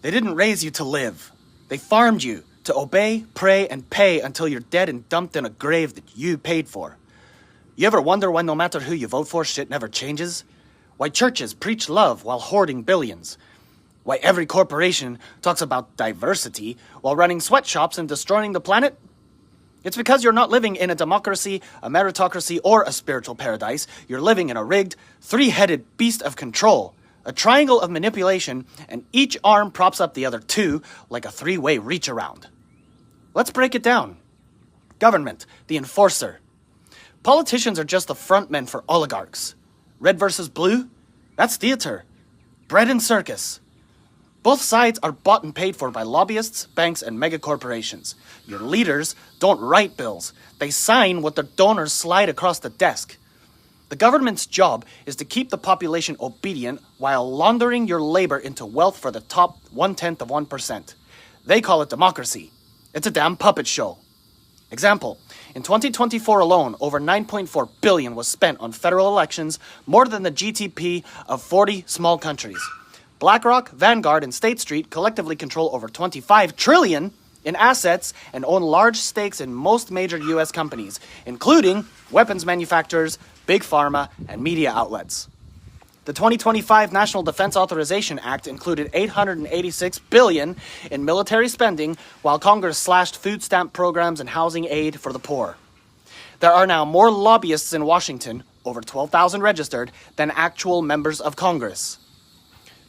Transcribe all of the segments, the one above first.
They didn't raise you to live. They farmed you to obey, pray, and pay until you're dead and dumped in a grave that you paid for. You ever wonder why no matter who you vote for, shit never changes? Why churches preach love while hoarding billions? Why every corporation talks about diversity while running sweatshops and destroying the planet? It's because you're not living in a democracy, a meritocracy, or a spiritual paradise. You're living in a rigged, three-headed beast of control, a triangle of manipulation, and each arm props up the other two like a three-way reach-around. Let's break it down. Government, the enforcer. Politicians are just the frontmen for oligarchs. Red versus blue? That's theater. Bread and circus. Both sides are bought and paid for by lobbyists, banks, and megacorporations. Your leaders don't write bills. They sign what their donors slide across the desk. The government's job is to keep the population obedient while laundering your labor into wealth for the top 0.1%. They call it democracy. It's a damn puppet show. Example, in 2024 alone, over $9.4 billion was spent on federal elections, more than the GDP of 40 small countries. BlackRock, Vanguard, and State Street collectively control over $25 trillion in assets and own large stakes in most major U.S. companies, including weapons manufacturers, big pharma, and media outlets. The 2025 National Defense Authorization Act included $886 billion in military spending, while Congress slashed food stamp programs and housing aid for the poor. There are now more lobbyists in Washington, over 12,000 registered, than actual members of Congress.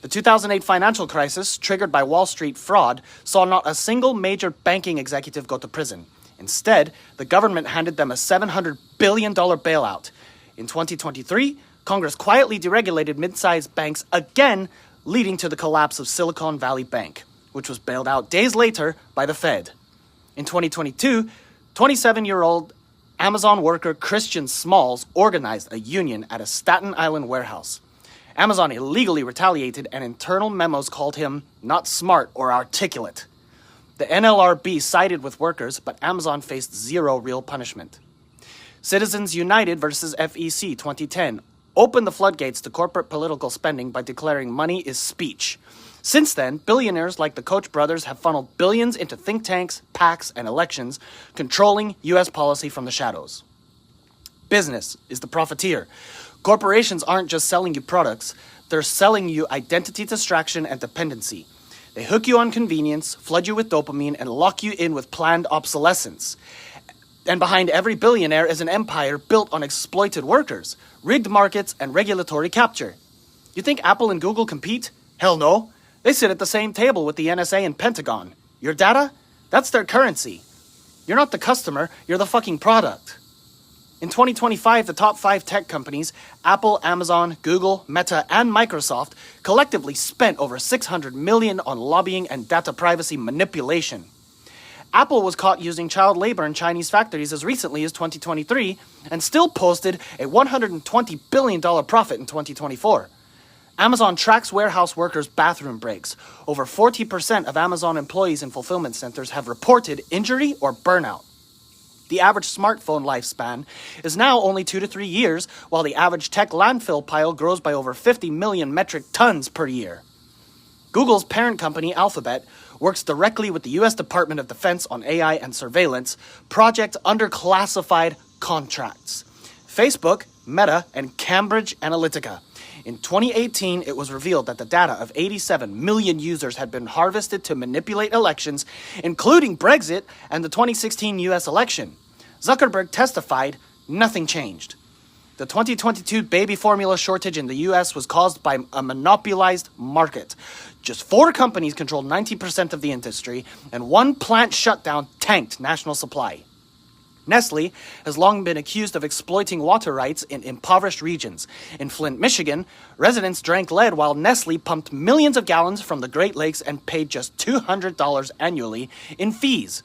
The 2008 financial crisis, triggered by Wall Street fraud, saw not a single major banking executive go to prison. Instead, the government handed them a $700 billion bailout. In 2023, Congress quietly deregulated mid-sized banks again, leading to the collapse of Silicon Valley Bank, which was bailed out days later by the Fed. In 2022, 27-year-old Amazon worker Christian Smalls organized a union at a Staten Island warehouse. Amazon illegally retaliated, and internal memos called him not smart or articulate. The NLRB sided with workers, but Amazon faced zero real punishment. Citizens United versus FEC 2010 opened the floodgates to corporate political spending by declaring money is speech. Since then, billionaires like the Koch brothers have funneled billions into think tanks, PACs, and elections, controlling U.S. policy from the shadows. Business is the profiteer. Corporations aren't just selling you products, they're selling you identity distraction and dependency. They hook you on convenience, flood you with dopamine, and lock you in with planned obsolescence. And behind every billionaire is an empire built on exploited workers, rigged markets, and regulatory capture. You think Apple and Google compete? Hell no. They sit at the same table with the NSA and Pentagon. Your data? That's their currency. You're not the customer, you're the fucking product. In 2025, the top 5 tech companies, Apple, Amazon, Google, Meta, and Microsoft, collectively spent over $600 million on lobbying and data privacy manipulation. Apple was caught using child labor in Chinese factories as recently as 2023 and still posted a $120 billion profit in 2024. Amazon tracks warehouse workers' bathroom breaks. Over 40% of Amazon employees in fulfillment centers have reported injury or burnout. The average smartphone lifespan is now only 2 to 3 years, while the average tech landfill pile grows by over 50 million metric tons per year. Google's parent company, Alphabet, works directly with the U.S. Department of Defense on AI and surveillance projects under classified contracts. Facebook, Meta, and Cambridge Analytica. In 2018, it was revealed that the data of 87 million users had been harvested to manipulate elections, including Brexit and the 2016 U.S. election. Zuckerberg testified nothing changed. The 2022 baby formula shortage in the U.S. was caused by a monopolized market. Just 4 companies controlled 90% of the industry, and 1 plant shutdown tanked national supply. Nestle has long been accused of exploiting water rights in impoverished regions. In Flint, Michigan, residents drank lead while Nestle pumped millions of gallons from the Great Lakes and paid just $200 annually in fees.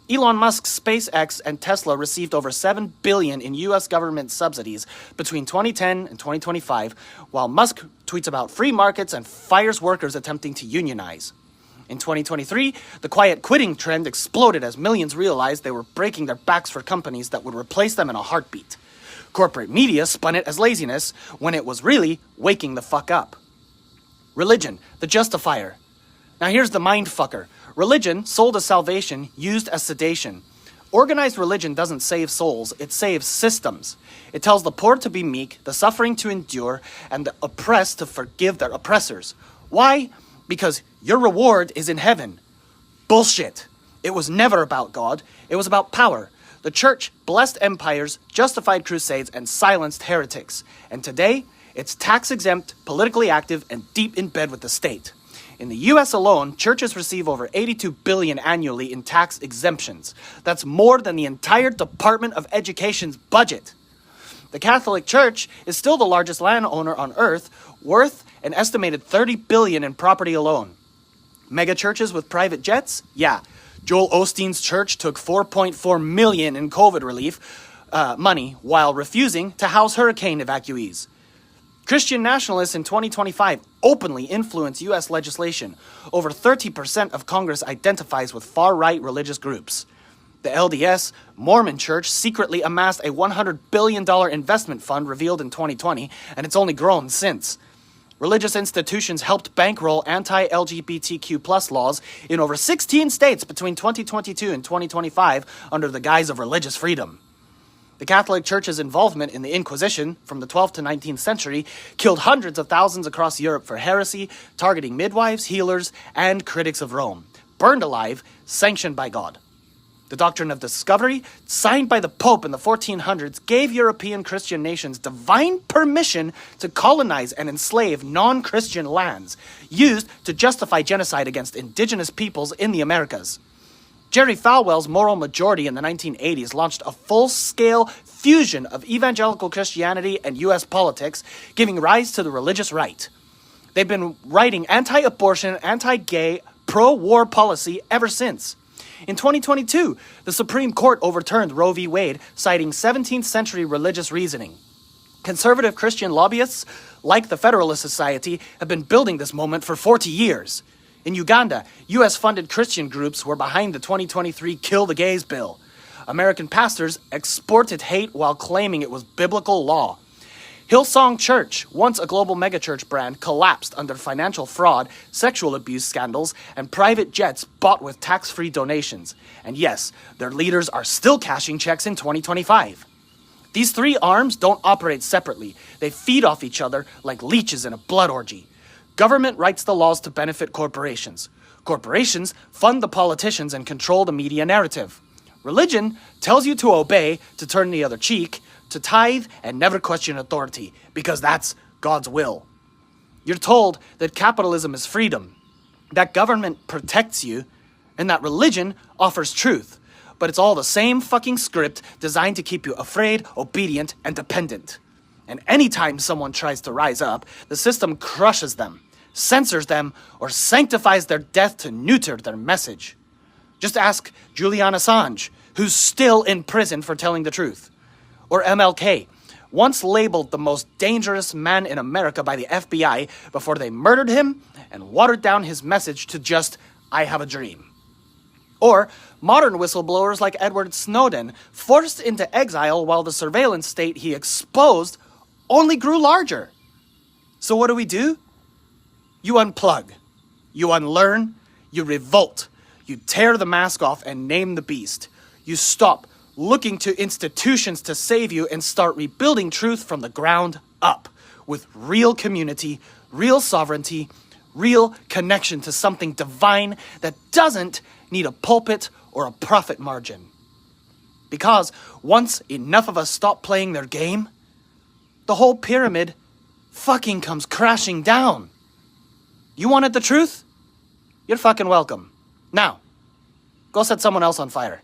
Elon Musk's SpaceX and Tesla received over $7 billion in U.S. government subsidies between 2010 and 2025, while Musk tweets about free markets and fires workers attempting to unionize. In 2023, the quiet quitting trend exploded as millions realized they were breaking their backs for companies that would replace them in a heartbeat. Corporate media spun it as laziness when it was really waking the fuck up. Religion, the justifier. Now here's the mindfucker. Religion, sold as salvation, used as sedation. Organized religion doesn't save souls, it saves systems. It tells the poor to be meek, the suffering to endure, and the oppressed to forgive their oppressors. Why? Because your reward is in heaven. Bullshit. It was never about God, it was about power. The church blessed empires, justified crusades, and silenced heretics. And today, it's tax-exempt, politically active, and deep in bed with the state. In the US alone, churches receive over $82 billion annually in tax exemptions. That's more than the entire Department of Education's budget. The Catholic Church is still the largest landowner on earth, worth an estimated $30 billion in property alone. Mega churches with private jets? Yeah. Joel Osteen's church took $4.4 million in COVID relief money while refusing to house hurricane evacuees. Christian nationalists in 2025 openly influence U.S. legislation. Over 30% of Congress identifies with far-right religious groups. The LDS Mormon Church secretly amassed a $100 billion investment fund revealed in 2020, and it's only grown since. Religious institutions helped bankroll anti-LGBTQ+ laws in over 16 states between 2022 and 2025 under the guise of religious freedom. The Catholic Church's involvement in the Inquisition from the 12th to 19th century killed hundreds of thousands across Europe for heresy, targeting midwives, healers, and critics of Rome. Burned alive, sanctioned by God. The doctrine of discovery, signed by the Pope in the 1400s, gave European Christian nations divine permission to colonize and enslave non-Christian lands, used to justify genocide against indigenous peoples in the Americas. Jerry Falwell's Moral Majority in the 1980s launched a full-scale fusion of evangelical Christianity and U.S. politics, giving rise to the religious right. They've been writing anti-abortion, anti-gay, pro-war policy ever since. In 2022, the Supreme Court overturned Roe v. Wade, citing 17th century religious reasoning. Conservative Christian lobbyists, like the Federalist Society, have been building this moment for 40 years. In Uganda, U.S.-funded Christian groups were behind the 2023 Kill the Gays bill. American pastors exported hate while claiming it was biblical law. Hillsong Church, once a global megachurch brand, collapsed under financial fraud, sexual abuse scandals, and private jets bought with tax-free donations. And yes, their leaders are still cashing checks in 2025. These three arms don't operate separately. They feed off each other like leeches in a blood orgy. Government writes the laws to benefit corporations. Corporations fund the politicians and control the media narrative. Religion tells you to obey, to turn the other cheek, to tithe, and never question authority, because that's God's will. You're told that capitalism is freedom, that government protects you, and that religion offers truth. But it's all the same fucking script designed to keep you afraid, obedient, and dependent. And anytime someone tries to rise up, the system crushes them, censors them, or sanctifies their death to neuter their message. Just ask Julian Assange, who's still in prison for telling the truth. Or MLK, once labeled the most dangerous man in America by the FBI before they murdered him and watered down his message to just, "I have a dream." Or modern whistleblowers like Edward Snowden, forced into exile while the surveillance state he exposed only grew larger. So what do? You unplug, you unlearn, you revolt, you tear the mask off and name the beast. You stop looking to institutions to save you and start rebuilding truth from the ground up with real community, real sovereignty, real connection to something divine that doesn't need a pulpit or a profit margin. Because once enough of us stop playing their game, the whole pyramid fucking comes crashing down. You wanted the truth? You're fucking welcome. Now, go set someone else on fire.